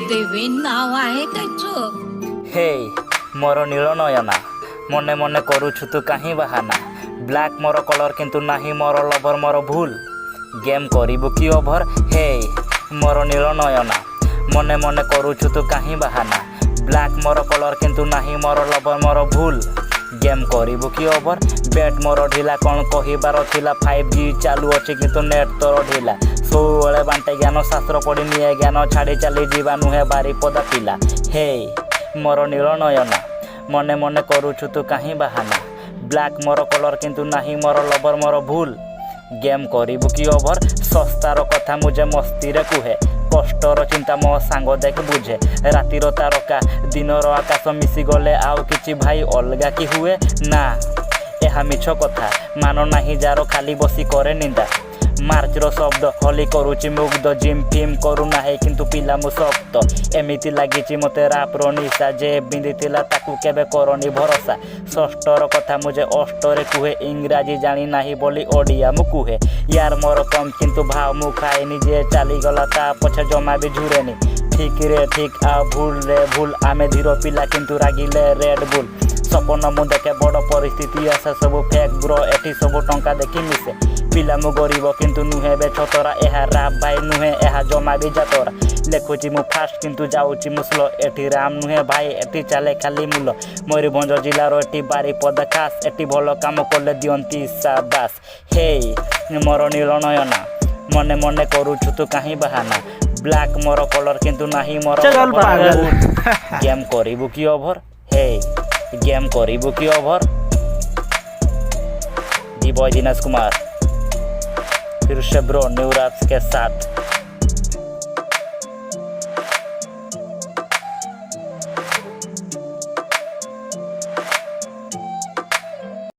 देवी नाव आहे त्याचं. हे मोर नील नयना मने मने करूछु तू कहीं बहाना ब्लैक मोर कलर किंतु नाही मोर लवर मोर भूल गेम करिबु कि ओभर. हे मोर नील नयना मने मने करूछु तू कहीं बहाना ब्लैक मोर कलर किंतु नाही मोर लवर मोर भूल गेम करिबु कि ओभर. बेट मोर ढिला कौन कहिबार थिला 5G चालू अछि किंतु नेट तोर ढिला सबले बांटे ज्ञान शास्त्र पढ़ी निये ज्ञान छाड़ी चली जीवा नुहे बारी पदा पिला. हे मोर नील नयना मने मने करूछु तू कहीं बहाना ब्लैक मोर कलर किंतु नाही मोर लवर मोर भूल गेम करिबु कि ओभर. सस्तार कथा मुझे मस्ती रे कुहे कष्टर चिंता मो सांग देख बुझे रातिर तारका दिनर आकाश मिसी गले आउ किछि भाई अलगा कि हुए ना एहा मिछ कथा मान नाही जार खाली बसी करे निंदा. मार्चर शब्द होली करुची मुग्ध जिम फिम करू नाही किंतु पिला मु शक्त एमिति लागिची मते रापर निशा जे बिंदी थिला ताकू केबे करनी भरोसा. षष्ठर कथा मुझे अष्टरे कुहे इंग्राजी जानी नाही बोली ओडिया मु कुहे यार मोर कम किंतु भाव मु खाएनी जे चाली गला ता पछे जमा भी झुरेनी. ठीक रे ठीक आ भूल रे भूल आमे धीरो पिला किंतु रागिले रेड बुल. सपन मु देखे बड़ परिस्थिति आशा सब फेक ब्रो एठी सब टंका देखी मिसे पिला मु गरीब किंतु नुहे बे छतरा एहा राप भाई नुहे एहा जमा भी जातरा. लेखुची मु फास्ट किंतु जाउची मुसलो एठी राम नुहे भाई एठी चाले खाली मूल. मयूरभंज जिलार एठी बारीपदा खास एठी भल काम कले दियंती शाबास. हे मोर नील नयना मने मने करूछु तू कहीं बहाना ब्लैक मोर कलर किंतु नाही मोर गेम करिबु कि ओभर. हे गेम करिबु कि ओभर. दी बॉय दिनेश कुमार फिर से ब्रो न्यू रैप्स के साथ.